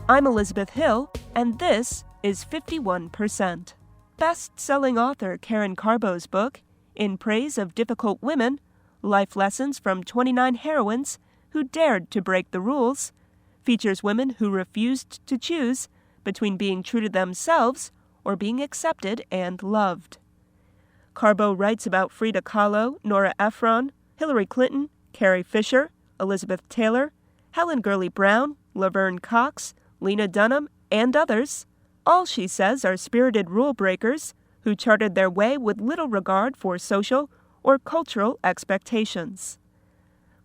I'm Elizabeth Hill, and this is 51%. Best-selling author Karen Carbo's book, In Praise of Difficult Women, Life Lessons from 29 Heroines Who Dared to Break the Rules, features women who refused to choose between being true to themselves or being accepted and loved. Carbo writes about Frida Kahlo, Nora Ephron, Hillary Clinton, Carrie Fisher, Elizabeth Taylor, Helen Gurley Brown, Laverne Cox, Lena Dunham, and others. All, she says, are spirited rule breakers who charted their way with little regard for social or cultural expectations.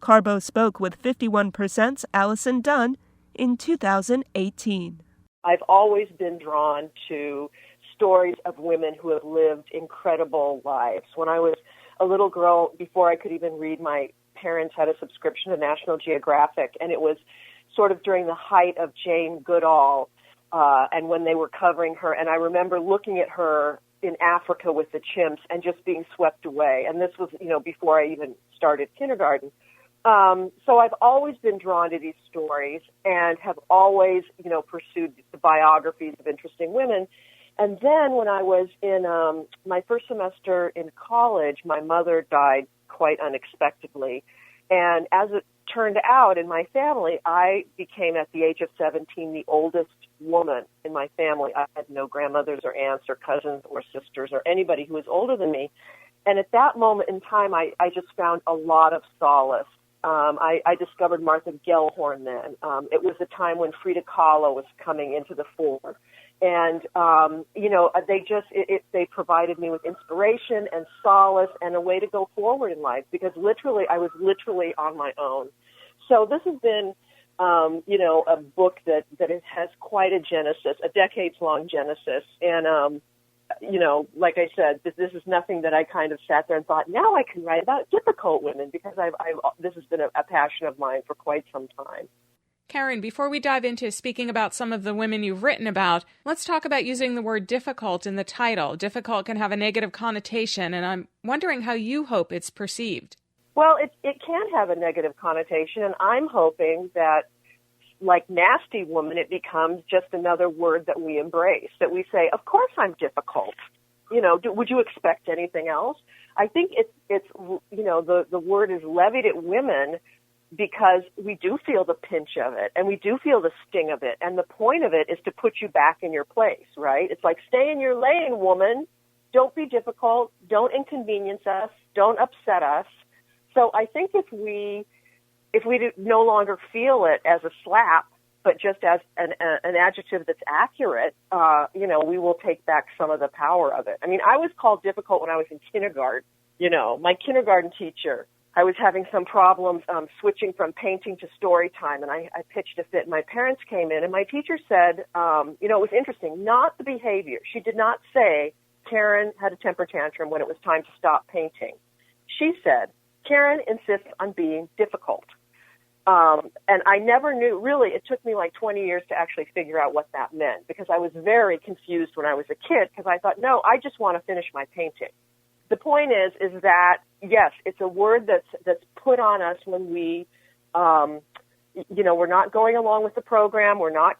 Carbo spoke with 51%'s Allison Dunn in 2018. I've always been drawn to stories of women who have lived incredible lives. When I was a little girl, before I could even read, my parents had a subscription to National Geographic, and it was sort of during the height of Jane Goodall, and when they were covering her. And I remember looking at her in Africa with the chimps and just being swept away. And this was, before I even started kindergarten. So I've always been drawn to these stories and have always, pursued the biographies of interesting women. And then when I was in my first semester in college, my mother died quite unexpectedly. And as it turned out in my family, I became, at the age of 17, the oldest woman in my family. I had no grandmothers or aunts or cousins or sisters or anybody who was older than me. And at that moment in time, I just found a lot of solace. I discovered Martha Gellhorn then. It was a time when Frida Kahlo was coming into the fore. And, they provided me with inspiration and solace and a way to go forward in life, because I was literally on my own. So this has been, a book that it has quite a genesis, a decades-long genesis. And, like I said, this is nothing that I kind of sat there and thought, now I can write about difficult women, because this has been a passion of mine for quite some time. Karen, before we dive into speaking about some of the women you've written about, let's talk about using the word difficult in the title. Difficult can have a negative connotation, and I'm wondering how you hope it's perceived. Well, it can have a negative connotation, and I'm hoping that, like nasty woman, it becomes just another word that we embrace, that we say, of course I'm difficult. Would you expect anything else? I think it's the word is levied at women because we do feel the pinch of it, and we do feel the sting of it. And the point of it is to put you back in your place, right? It's like, stay in your lane, woman. Don't be difficult. Don't inconvenience us. Don't upset us. So I think if we no longer feel it as a slap, but just as an adjective that's accurate, we will take back some of the power of it. I mean, I was called difficult when I was in kindergarten. My kindergarten teacher, I was having some problems switching from painting to story time, and I pitched a fit. My parents came in, and my teacher said, it was interesting, not the behavior. She did not say Karen had a temper tantrum when it was time to stop painting. She said, Karen insists on being difficult. And I never knew, really, it took me like 20 years to actually figure out what that meant, because I was very confused when I was a kid, because I thought, no, I just want to finish my painting. The point is that, yes, it's a word that's put on us when we, we're not going along with the program. We're not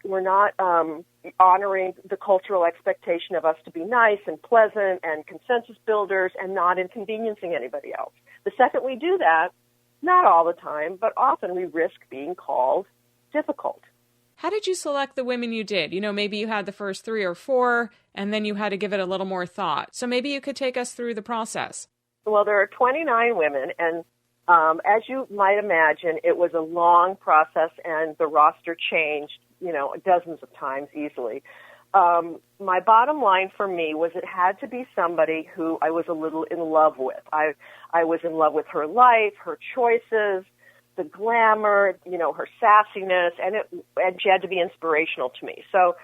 honoring the cultural expectation of us to be nice and pleasant and consensus builders and not inconveniencing anybody else. The second we do that, not all the time, but often we risk being called difficult. How did you select the women you did? Maybe you had the first 3 or 4, and then you had to give it a little more thought. So maybe you could take us through the process. Well, there are 29 women, and as you might imagine, it was a long process, and the roster changed, dozens of times easily. My bottom line for me was it had to be somebody who I was a little in love with. I was in love with her life, her choices, the glamour, her sassiness, and she had to be inspirational to me. So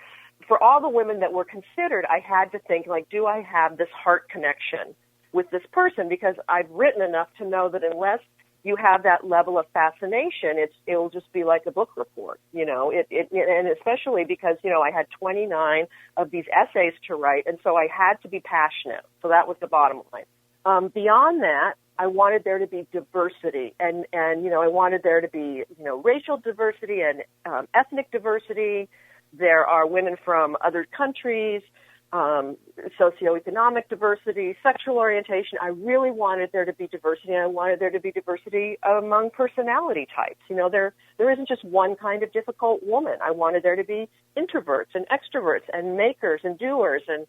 for all the women that were considered, I had to think, do I have this heart connection with this person? Because I've written enough to know that unless you have that level of fascination, it'll just be like a book report, and especially because, I had 29 of these essays to write, and so I had to be passionate. So that was the bottom line. Beyond that, I wanted there to be diversity, and I wanted there to be, racial diversity and ethnic diversity. There are women from other countries, socioeconomic diversity, sexual orientation. I really wanted there to be diversity, and I wanted there to be diversity among personality types. There isn't just one kind of difficult woman. I wanted there to be introverts and extroverts and makers and doers and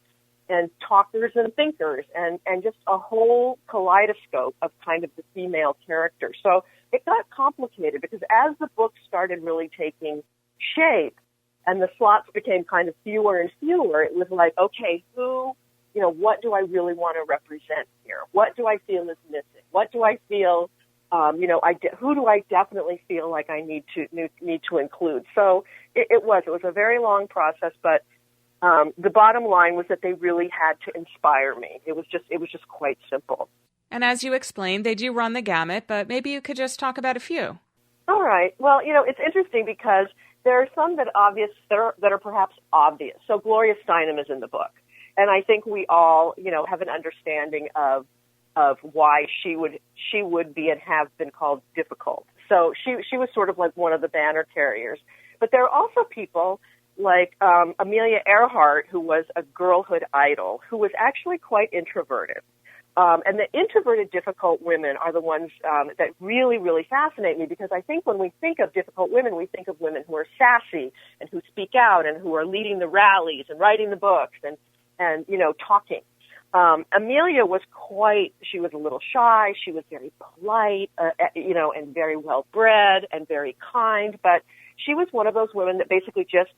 talkers and thinkers and just a whole kaleidoscope of kind of the female character. So it got complicated because as the book started really taking shape, and the slots became kind of fewer and fewer, it was like, okay, what do I really want to represent here? What do I feel is missing? What do I feel, who do I definitely feel like I need to include? So it was a very long process, but the bottom line was that they really had to inspire me. It was just quite simple. And as you explained, they do run the gamut, but maybe you could just talk about a few. All right. Well, it's interesting because there are some that are perhaps obvious. So Gloria Steinem is in the book, and I think we all, have an understanding of why she would be and have been called difficult. So she was sort of like one of the banner carriers. But there are also people like Amelia Earhart, who was a girlhood idol, who was actually quite introverted. And the introverted, difficult women are the ones that really, really fascinate me, because I think when we think of difficult women, we think of women who are sassy and who speak out and who are leading the rallies and writing the books and talking. Amelia was she was a little shy. She was very polite, and very well-bred and very kind. But she was one of those women that basically just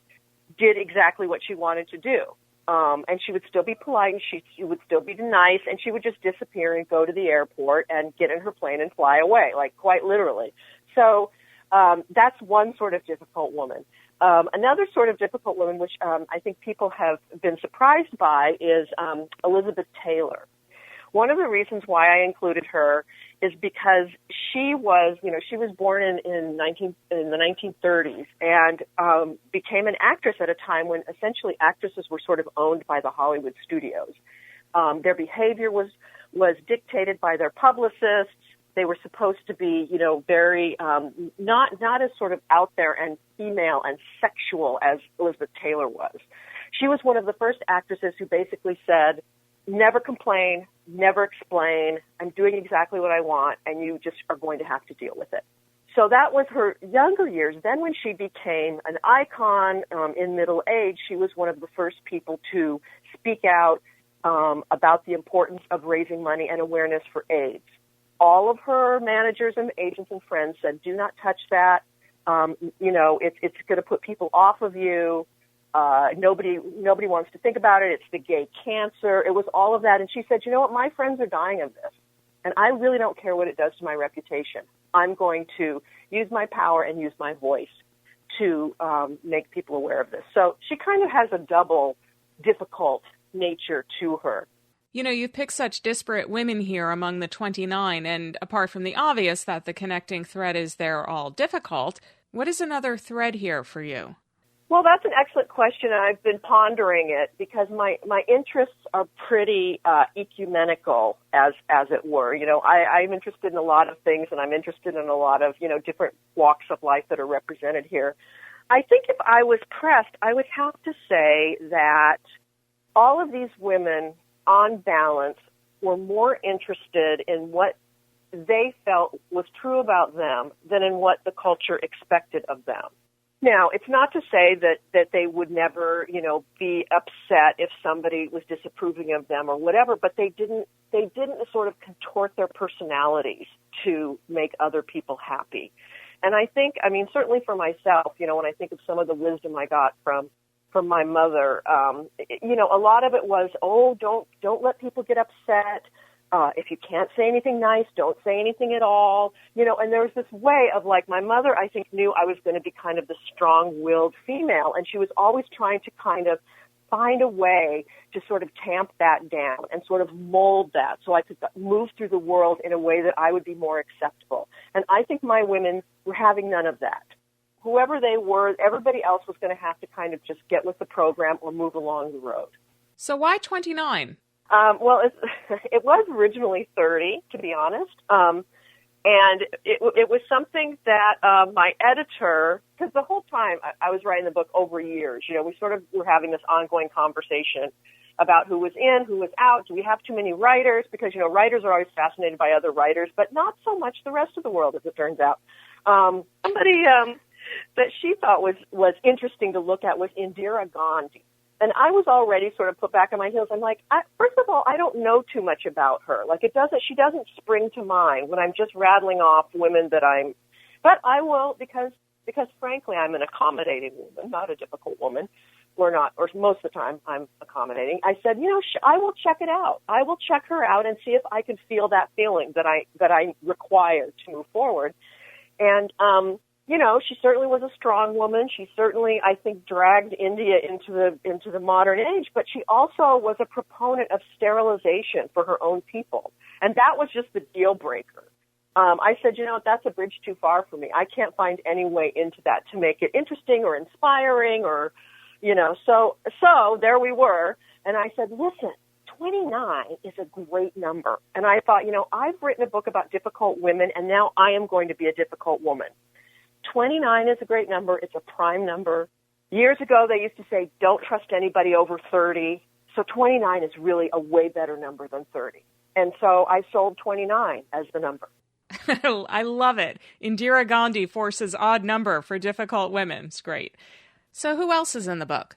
did exactly what she wanted to do. And she would still be polite, and she would still be nice, and she would just disappear and go to the airport and get in her plane and fly away, like quite literally. So that's one sort of difficult woman. Another sort of difficult woman, which I think people have been surprised by, is Elizabeth Taylor. One of the reasons why I included her is because she was born in the 1930s and became an actress at a time when essentially actresses were sort of owned by the Hollywood studios. Their behavior was dictated by their publicists. They were supposed to be, very not as sort of out there and female and sexual as Elizabeth Taylor was. She was one of the first actresses who basically said, never complain, never explain. I'm doing exactly what I want, and you just are going to have to deal with it. So that was her younger years. Then when she became an icon in middle age, she was one of the first people to speak out about the importance of raising money and awareness for AIDS. All of her managers and agents and friends said, do not touch that. It's going to put people off of you. Nobody wants to think about it. It's the gay cancer. It was all of that. And she said, you know what? My friends are dying of this, and I really don't care what it does to my reputation. I'm going to use my power and use my voice to make people aware of this. So she kind of has a double difficult nature to her. You've picked such disparate women here among the 29, and apart from the obvious that the connecting thread is they're all difficult, what is another thread here for you? Well, that's an excellent question, and I've been pondering it because my interests are pretty ecumenical, as it were. I'm interested in a lot of things, and I'm interested in a lot of, different walks of life that are represented here. I think if I was pressed, I would have to say that all of these women, on balance, were more interested in what they felt was true about them than in what the culture expected of them. Now, it's not to say that they would never, be upset if somebody was disapproving of them or whatever, but they didn't sort of contort their personalities to make other people happy. And I think, certainly for myself, when I think of some of the wisdom I got from my mother, a lot of it was, don't let people get upset. If you can't say anything nice, don't say anything at all. And there was this way of, like, my mother, I think, knew I was going to be kind of the strong-willed female, and she was always trying to kind of find a way to sort of tamp that down and sort of mold that so I could move through the world in a way that I would be more acceptable. And I think my women were having none of that. Whoever they were, everybody else was going to have to kind of just get with the program or move along the road. So why 29? Well, it was originally 30, to be honest. And it was something that my editor, because the whole time I was writing the book over years, we sort of were having this ongoing conversation about who was in, who was out. Do we have too many writers? Because, writers are always fascinated by other writers, but not so much the rest of the world, as it turns out. Somebody that she thought was interesting to look at was Indira Gandhi. And I was already sort of put back on my heels. I'm like, first of all, I don't know too much about her. Like, she doesn't spring to mind when I'm just rattling off women but I will, because frankly, I'm an accommodating woman, not a difficult woman. Or most of the time I'm accommodating. I said, I will check it out. I will check her out and see if I can feel that feeling that I require to move forward. And, she certainly was a strong woman. She certainly, I think, dragged India into the modern age, but she also was a proponent of sterilization for her own people. And that was just the deal breaker. I said, that's a bridge too far for me. I can't find any way into that to make it interesting or inspiring or, so there we were. And I said, listen, 29 is a great number. And I thought, I've written a book about difficult women, and now I am going to be a difficult woman. 29 is a great number. It's a prime number. Years ago, they used to say, don't trust anybody over 30. So 29 is really a way better number than 30. And so I sold 29 as the number. I love it. Indira Gandhi forces odd number for difficult women. It's great. So who else is in the book?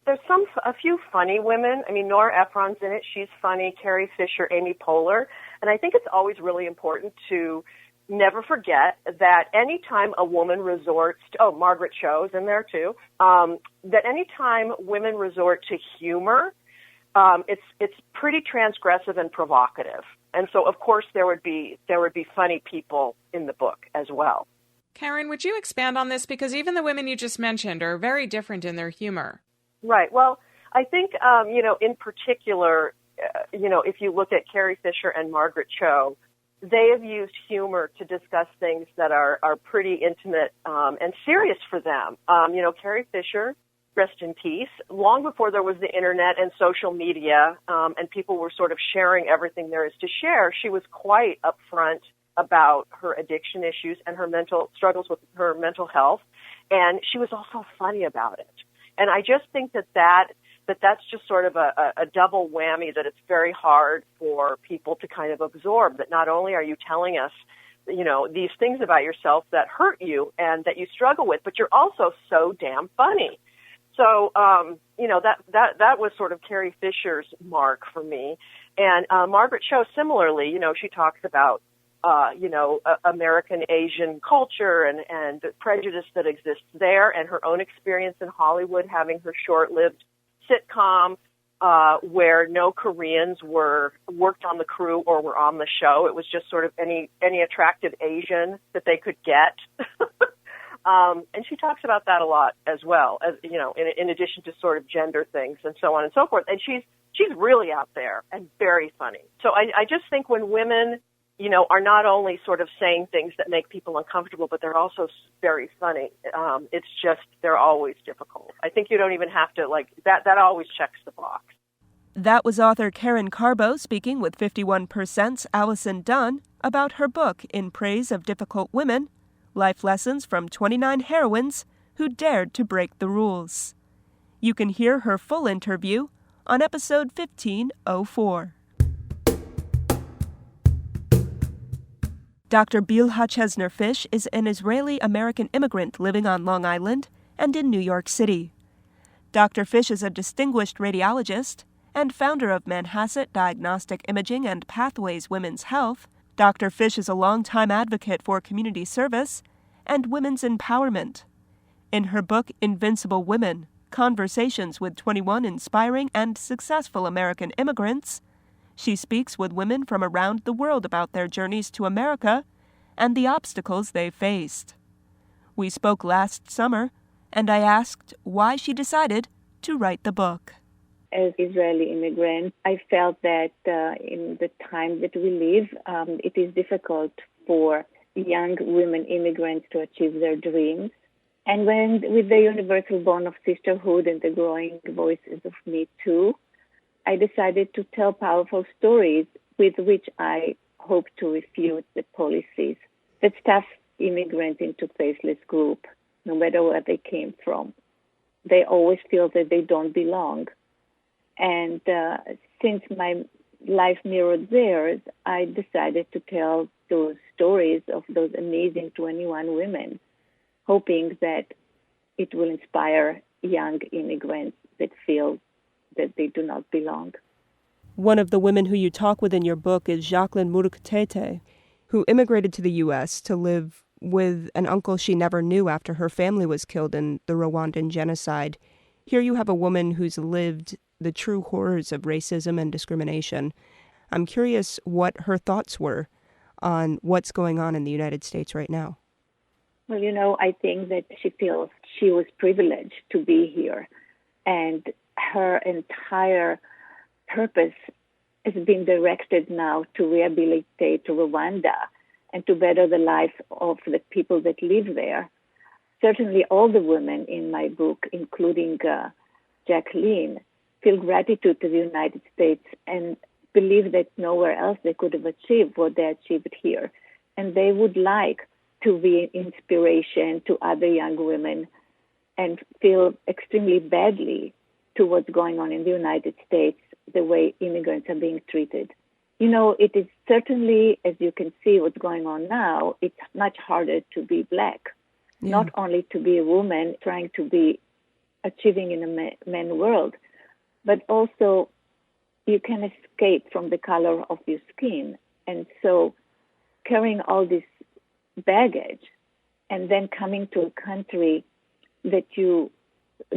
There's a few funny women. I mean, Nora Ephron's in it. She's funny. Carrie Fisher, Amy Poehler. And I think it's always really important to never forget that any time a woman resorts to, Margaret Cho's in there too, that any time women resort to humor, it's pretty transgressive and provocative. And so, of course, there would be funny people in the book as well. Karen, would you expand on this? Because even the women you just mentioned are very different in their humor. Right. Well, I think, in particular, if you look at Carrie Fisher and Margaret Cho, they have used humor to discuss things that are pretty intimate and serious for them. Carrie Fisher, rest in peace, long before there was the internet and social media and people were sort of sharing everything there is to share, she was quite upfront about her addiction issues and her mental struggles with her mental health. And she was also funny about it. And I just think that's just sort of a double whammy, that it's very hard for people to kind of absorb, that not only are you telling us, these things about yourself that hurt you and that you struggle with, but you're also so damn funny. So, that was sort of Carrie Fisher's mark for me. And Margaret Cho, similarly, she talks about, American Asian culture and the prejudice that exists there, and her own experience in Hollywood, having her short-lived sitcom where no Koreans worked on the crew or were on the show. It was just sort of any attractive Asian that they could get. And she talks about that a lot as well, as in addition to sort of gender things and so on and so forth. And she's really out there and very funny. So I just think when women, are not only sort of saying things that make people uncomfortable, but they're also very funny. It's just, they're always difficult. I think you don't even have to, that always checks the box. That was author Karen Carbo speaking with 51%'s Allison Dunn about her book In Praise of Difficult Women, Life Lessons from 29 Heroines Who Dared to Break the Rules. You can hear her full interview on episode 1504. Dr. Bilha Chesner-Fish is an Israeli-American immigrant living on Long Island and in New York City. Dr. Fish is a distinguished radiologist and founder of Manhasset Diagnostic Imaging and Pathways Women's Health. Dr. Fish is a longtime advocate for community service and women's empowerment. In her book, Invincible Women, Conversations with 21 Inspiring and Successful American Immigrants, she speaks with women from around the world about their journeys to America and the obstacles they faced. We spoke last summer, and I asked why she decided to write the book. as Israeli immigrant, I felt that in the time that we live, it is difficult for young women immigrants to achieve their dreams. And when, with the universal bond of sisterhood and the growing voices of Me Too, I decided to tell powerful stories with which I hope to refute the policies that stuff immigrants into faceless group, no matter where they came from. They always feel that they don't belong. And since my life mirrored theirs, I decided to tell those stories of those amazing 21 women, hoping that it will inspire young immigrants that feel that they do not belong. One of the women who you talk with in your book is Jacqueline Murukatete, who immigrated to the U.S. to live with an uncle she never knew after her family was killed in the Rwandan genocide. Here you have a woman who's lived the true horrors of racism and discrimination. I'm curious what her thoughts were on what's going on in the United States right now. Well, I think that she feels she was privileged to be here, and her entire purpose has been directed now to rehabilitate Rwanda and to better the life of the people that live there. Certainly all the women in my book, including Jacqueline, feel gratitude to the United States and believe that nowhere else they could have achieved what they achieved here. And they would like to be an inspiration to other young women and feel extremely badly to what's going on in the United States, the way immigrants are being treated. It is certainly, as you can see what's going on now, it's much harder to be Black, not only to be a woman trying to be achieving in a man world, but also you can escape from the color of your skin. And so carrying all this baggage and then coming to a country that you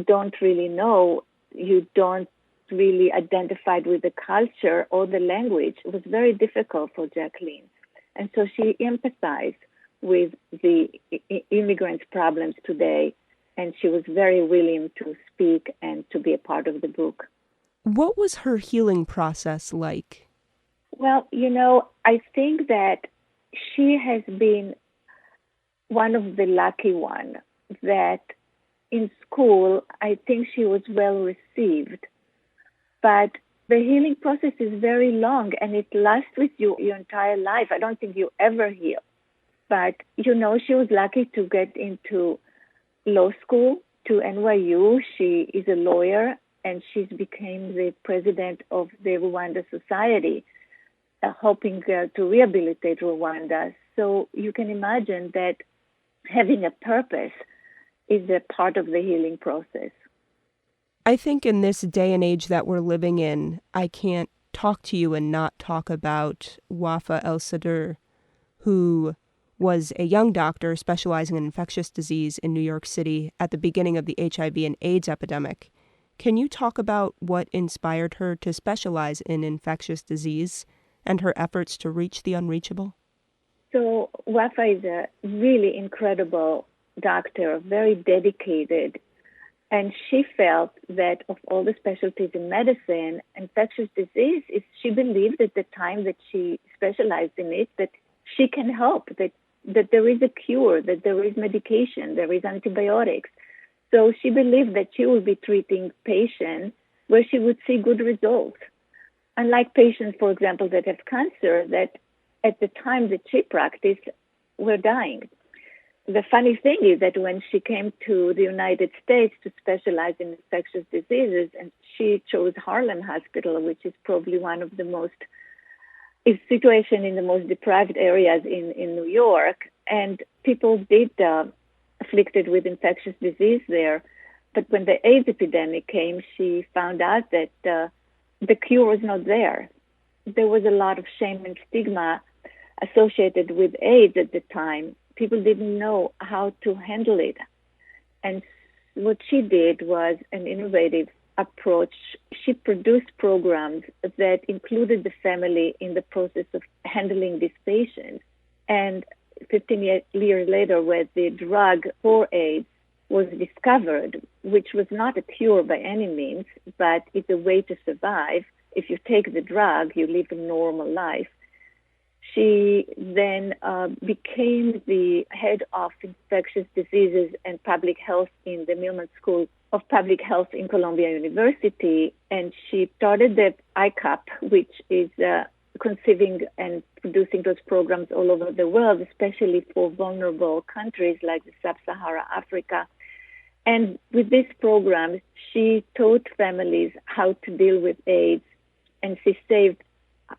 don't really know, you don't really identified with the culture or the language, it was very difficult for Jacqueline. And so she empathized with the immigrants' problems today, and she was very willing to speak and to be a part of the book. What was her healing process like? Well, I think that she has been one of the lucky ones that in school, I think she was well received. But the healing process is very long, and it lasts with you your entire life. I don't think you ever heal. But, she was lucky to get into law school, to NYU. She is a lawyer, and she's became the president of the Rwanda Society, hoping to rehabilitate Rwanda. So you can imagine that having a purpose is a part of the healing process. I think in this day and age that we're living in, I can't talk to you and not talk about Wafa El-Sadr, who was a young doctor specializing in infectious disease in New York City at the beginning of the HIV and AIDS epidemic. Can you talk about what inspired her to specialize in infectious disease and her efforts to reach the unreachable? So Wafa is a really incredible doctor, very dedicated. And she felt that of all the specialties in medicine, infectious disease, she believed at the time that she specialized in it, that she can help, that there is a cure, that there is medication, there is antibiotics. So she believed that she would be treating patients where she would see good results. Unlike patients, for example, that have cancer, that at the time that she practiced were dying. The funny thing is that when she came to the United States to specialize in infectious diseases, and she chose Harlem Hospital, which is probably one of the most, is situation in the most deprived areas in New York, and people did afflicted with infectious disease there. But when the AIDS epidemic came, she found out that the cure was not there. There was a lot of shame and stigma associated with AIDS at the time. People didn't know how to handle it. And what she did was an innovative approach. She produced programs that included the family in the process of handling these patients. And 15 years later, with the drug for AIDS, was discovered, which was not a cure by any means, but it's a way to survive. If you take the drug, you live a normal life. She then became the head of infectious diseases and public health in the Millman School of Public Health in Columbia University, and she started the ICAP, which is conceiving and producing those programs all over the world, especially for vulnerable countries like the Sub-Saharan Africa. And with this program, she taught families how to deal with AIDS, and she saved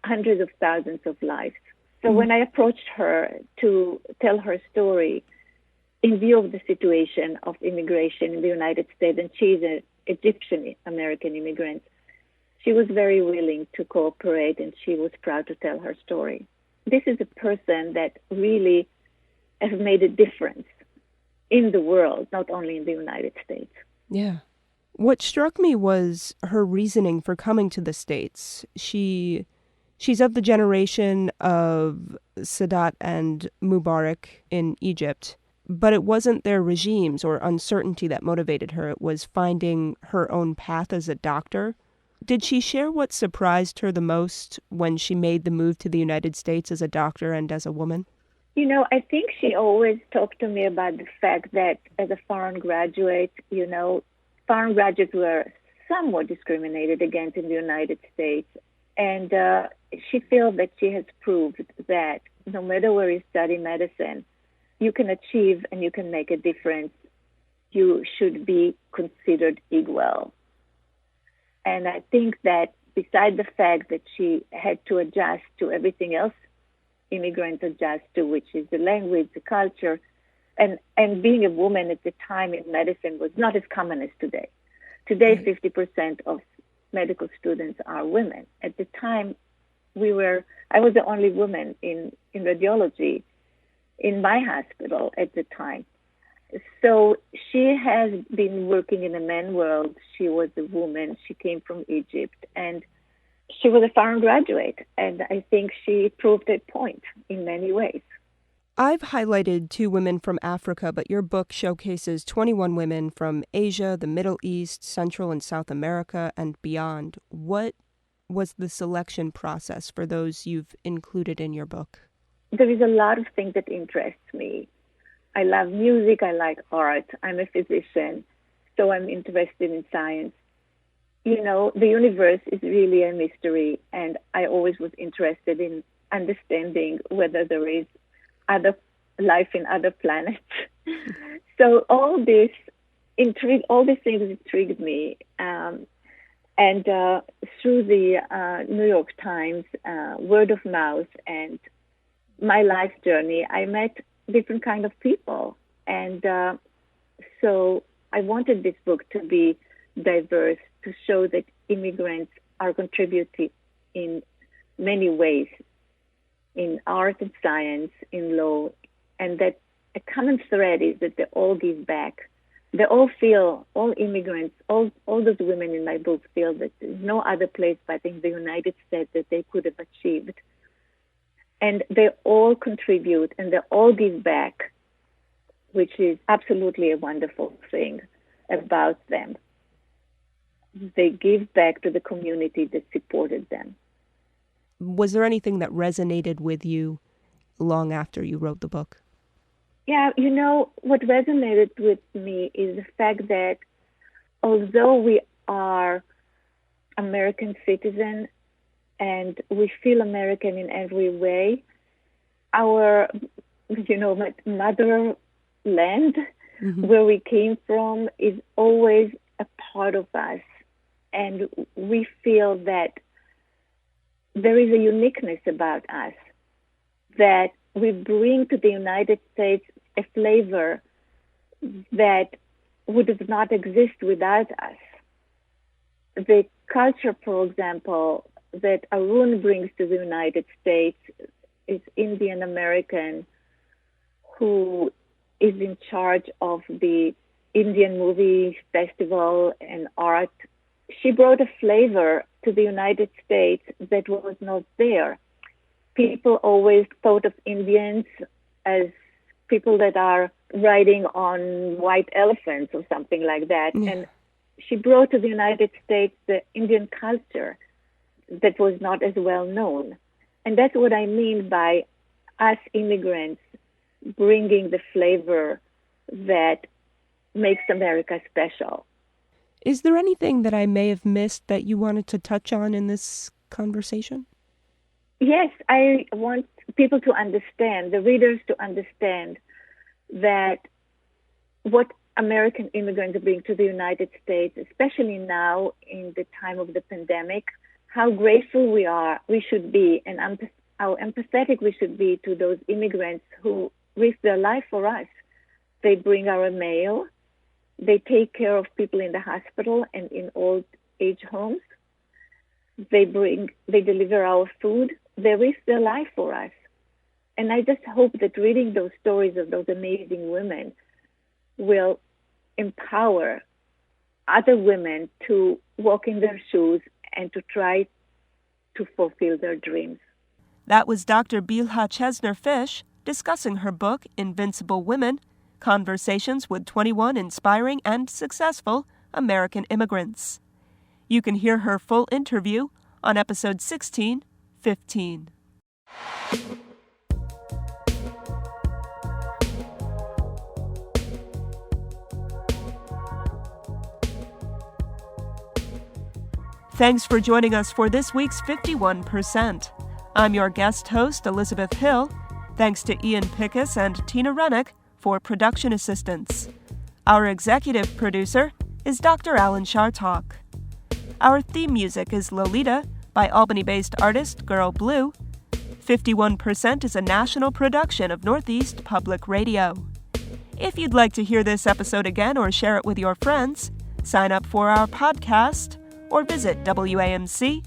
hundreds of thousands of lives. So when I approached her to tell her story, in view of the situation of immigration in the United States, and she's an Egyptian American immigrant, she was very willing to cooperate, and she was proud to tell her story. This is a person that really has made a difference in the world, not only in the United States. Yeah. What struck me was her reasoning for coming to the States. She's of the generation of Sadat and Mubarak in Egypt, but it wasn't their regimes or uncertainty that motivated her. It was finding her own path as a doctor. Did she share what surprised her the most when she made the move to the United States as a doctor and as a woman? You know, I think she always talked to me about the fact that as a foreign graduate, foreign graduates were somewhat discriminated against in the United States. And she feels that she has proved that no matter where you study medicine, you can achieve and you can make a difference. You should be considered equal. And I think that beside the fact that she had to adjust to everything else immigrants adjust to, which is the language, the culture, and being a woman at the time in medicine was not as common as today. Today, 50% of medical students are women. At the time, I was the only woman in radiology in my hospital at the time. So she has been working in the men world. She was a woman. She came from Egypt, and she was a foreign graduate. And I think she proved that point in many ways. I've highlighted 2 women from Africa, but your book showcases 21 women from Asia, the Middle East, Central and South America, and beyond. What was the selection process for those you've included in your book? There is a lot of things that interest me. I love music, I like art, I'm a physician, so I'm interested in science. You know, the universe is really a mystery, and I always was interested in understanding whether there is other life in other planets. So all these things intrigued me. And through the New York Times, word of mouth, and my life journey, I met different kind of people. And so I wanted this book to be diverse, to show that immigrants are contributing in many ways, in art and science, in law, and that a common thread is that they all give back. They all feel, all immigrants, all those women in my book feel that there's no other place but in the United States that they could have achieved. And they all contribute and they all give back, which is absolutely a wonderful thing about them. They give back to the community that supported them. Was there anything that resonated with you long after you wrote the book? Yeah, you know, what resonated with me is the fact that although we are American citizens and we feel American in every way, our, motherland, where we came from, is always a part of us. And we feel that there is a uniqueness about us, that we bring to the United States a flavor that would have not exist without us. The culture, for example, that Arun brings to the United States is Indian American, who is in charge of the Indian Movie Festival and art. She brought a flavor to the United States that was not there. People always thought of Indians as people that are riding on white elephants or something like that. Yeah. And she brought to the United States the Indian culture that was not as well known. And that's what I mean by us immigrants bringing the flavor that makes America special. Is there anything that I may have missed that you wanted to touch on in this conversation? Yes, I want people to understand, the readers to understand that what American immigrants bring to the United States, especially now in the time of the pandemic, how grateful we should be, and how empathetic we should be to those immigrants who risk their life for us. They bring our mail. They take care of people in the hospital and in old age homes. They deliver our food. They risk their life for us. And I just hope that reading those stories of those amazing women will empower other women to walk in their shoes and to try to fulfill their dreams. That was Dr. Bilha Chesner-Fish discussing her book, Invincible Women, Conversations with 21 Inspiring and Successful American Immigrants. You can hear her full interview on episode 1615. Thanks for joining us for this week's 51%. I'm your guest host, Elizabeth Hill. Thanks to Ian Pickus and Tina Rennick for production assistance. Our executive producer is Dr. Alan Chartok. Our theme music is Lolita by Albany-based artist Girl Blue. 51% is a national production of Northeast Public Radio. If you'd like to hear this episode again or share it with your friends, sign up for our podcast or visit WAMC.org.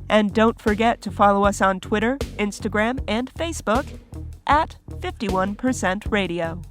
And don't forget to follow us on Twitter, Instagram, and Facebook at 51% Radio.